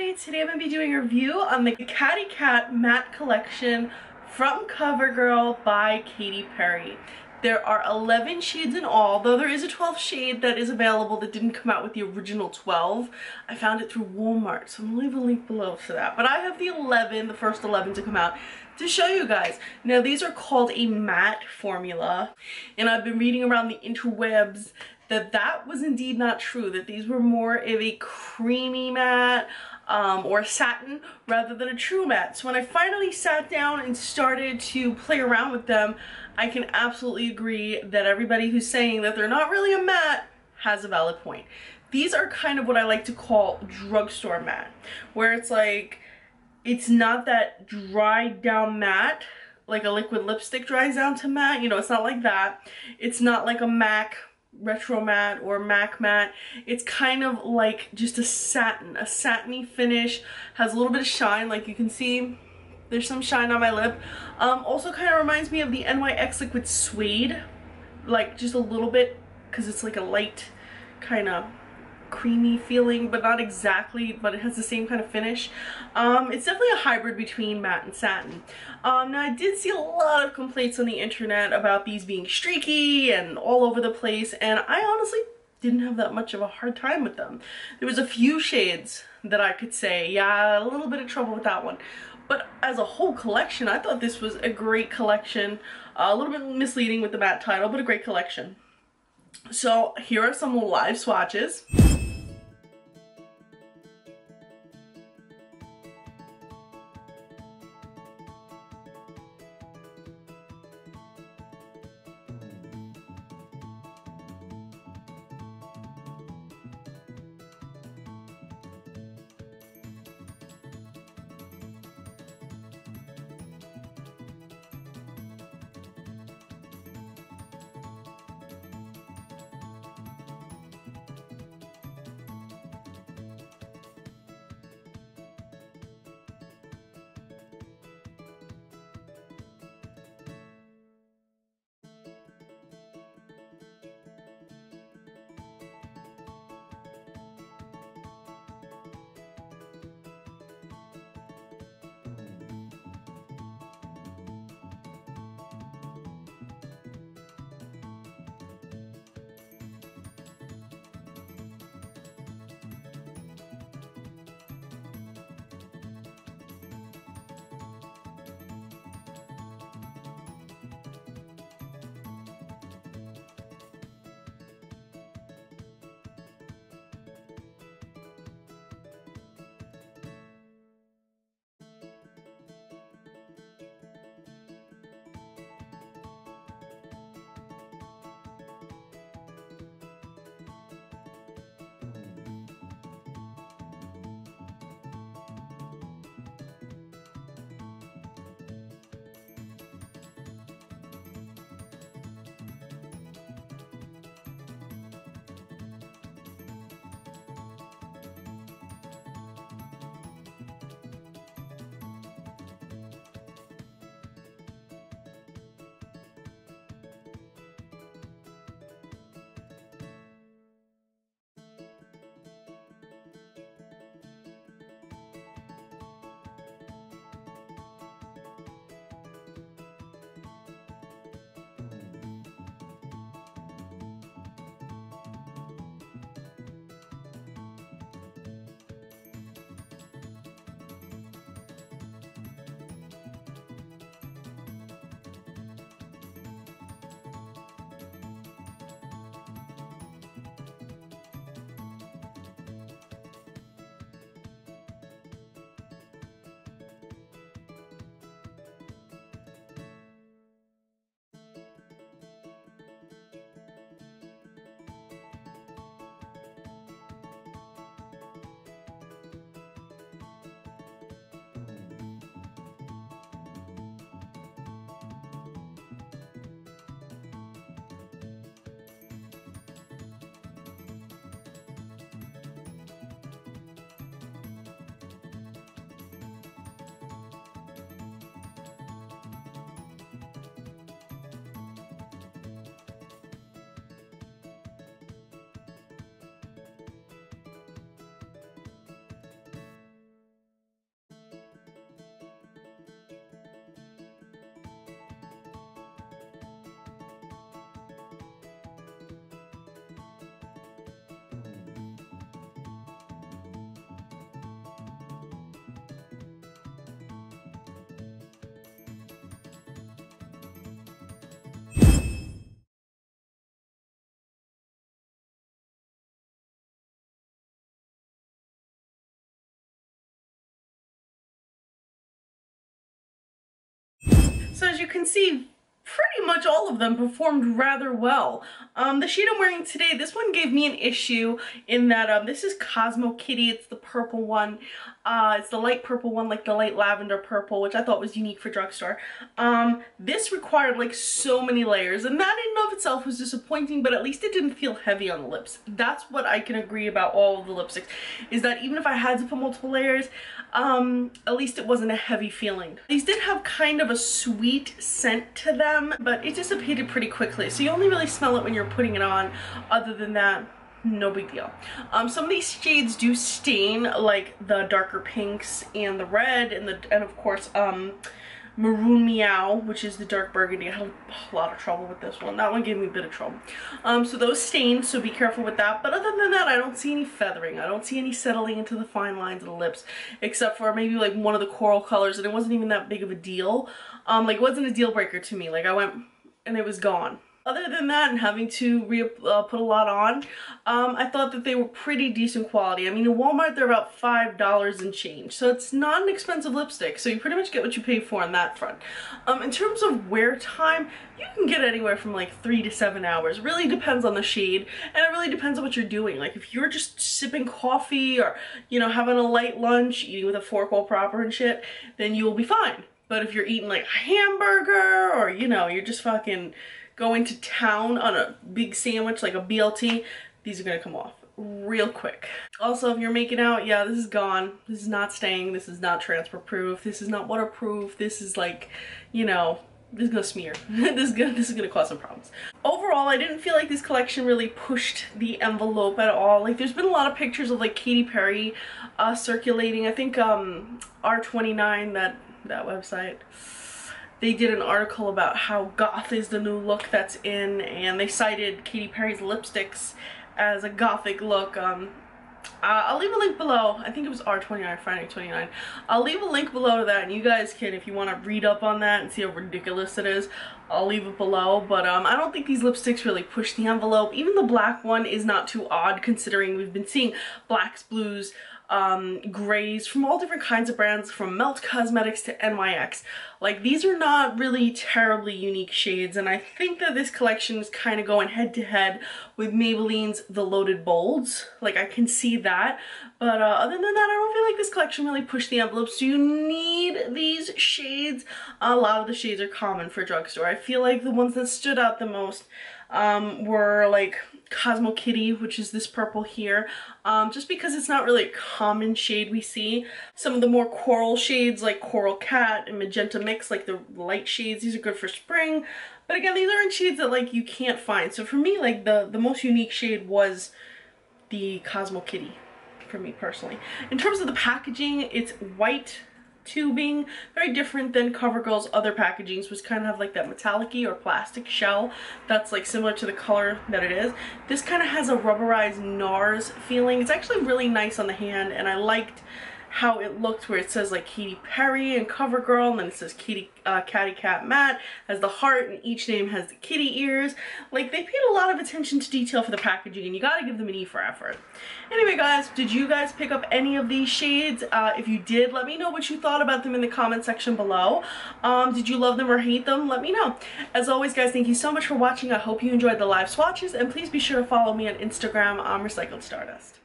Hi, today I'm going to be doing a review on the Katy Kat Matte collection from Covergirl by Katy Perry. There are 11 shades in all, though there is a 12th shade that is available that didn't come out with the original 12. I found it through Walmart, so I'm going to leave a link below for that. But I have the first 11 to come out to show you guys. Now these are called a matte formula, and I've been reading around the interwebs that was indeed not true, that these were more of a creamy matte or satin rather than a true matte. So when I finally sat down and started to play around with them, I can absolutely agree that everybody who's saying that they're not really a matte has a valid point. These are kind of what I like to call drugstore matte, where it's like, it's not that dried down matte, like a liquid lipstick dries down to matte, you know, it's not like that. It's not like a MAC retro matte or MAC matte. It's kind of like just a satiny finish, has a little bit of shine, like you can see there's some shine on my lip. Also kind of reminds me of the NYX Liquid Suede, like just a little bit, because it's like a light kind of creamy feeling, but not exactly, but it has the same kind of finish. It's definitely a hybrid between matte and satin. Now I did see a lot of complaints on the internet about these being streaky and all over the place, and I honestly didn't have that much of a hard time with them. There was a few shades that I could say, yeah, a little bit of trouble with that one. But as a whole collection, I thought this was a great collection. A little bit misleading with the matte title, but a great collection. So here are some live swatches. as you can see, pretty much all of them performed rather well. The shade I'm wearing today, this one gave me an issue in that this is Cosmo Kitty. It's the purple one. It's the light purple one, like the light lavender purple, which I thought was unique for drugstore. This required like so many layers, and that in and of itself was disappointing, but at least it didn't feel heavy on the lips. That's what I can agree about all of the lipsticks, is that even if I had to put multiple layers, at least it wasn't a heavy feeling. These did have kind of a sweet scent to them, but it dissipated pretty quickly, so you only really smell it when you're putting it on. Other than that, no big deal. Some of these shades do stain, like the darker pinks and the red and of course Maroon Meow, which is the dark burgundy. I had a lot of trouble with this one. That one gave me a bit of trouble. So those stain, so be careful with that. But other than that, I don't see any feathering. I don't see any settling into the fine lines of the lips, except for maybe like one of the coral colors, and it wasn't even that big of a deal. Like it wasn't a deal breaker to me. Like I went and it was gone. Other than that, and having to put a lot on, I thought that they were pretty decent quality. I mean, in Walmart, they're about $5 and change, so it's not an expensive lipstick, so you pretty much get what you pay for on that front. In terms of wear time, you can get anywhere from like 3 to 7 hours. It really depends on the shade, and it really depends on what you're doing. Like if you're just sipping coffee or, you know, having a light lunch, eating with a fork all proper and shit, then you will be fine. But if you're eating like a hamburger, or, you know, you're just fucking going to town on a big sandwich like a BLT, these are gonna come off real quick. Also, if you're making out, yeah, this is gone. This is not staying. This is not transfer proof. This is not waterproof. This is like, you know, this is gonna smear. this is gonna cause some problems. Overall, I didn't feel like this collection really pushed the envelope at all. Like there's been a lot of pictures of like Katy Perry circulating. I think R29, that website, they did an article about how goth is the new look that's in, and they cited Katy Perry's lipsticks as a gothic look. I'll leave a link below. I think it was R29, Friday 29. I'll leave a link below to that, and you guys can, if you want to read up on that and see how ridiculous it is, I'll leave it below. But I don't think these lipsticks really push the envelope. Even the black one is not too odd, considering we've been seeing blacks, blues, grays from all different kinds of brands, from Melt Cosmetics to NYX. Like these are not really terribly unique shades, and I think that this collection is kind of going head to head with Maybelline's The Loaded Bolds. Like I can see that, but other than that, I don't feel like this collection really pushed the envelope. So you need these shades. A lot of the shades are common for drugstore. I feel like the ones that stood out the most were like Cosmo Kitty, which is this purple here, just because it's not really a common shade we see. Some of the more coral shades like Coral Cat and Magenta Mix, like the light shades, these are good for spring, but again, these aren't shades that like you can't find. So for me, like the most unique shade was the Cosmo Kitty for me personally. In terms of the packaging, it's white tubing, very different than CoverGirl's other packagings, which kind of have like that metallic-y or plastic shell that's like similar to the color that it is. This kind of has a rubberized NARS feeling. It's actually really nice on the hand, and I liked how it looked, where it says like Katy Perry and CoverGirl, and then it says Katy Kat Matte as the heart, and each name has the kitty ears. Like they paid a lot of attention to detail for the packaging, and you gotta give them an E for effort. Anyway guys, did you guys pick up any of these shades? If you did, let me know what you thought about them in the comment section below. Did you love them or hate them? Let me know. As always guys, thank you so much for watching. I hope you enjoyed the live swatches, and please be sure to follow me on Instagram, Recycled Stardust.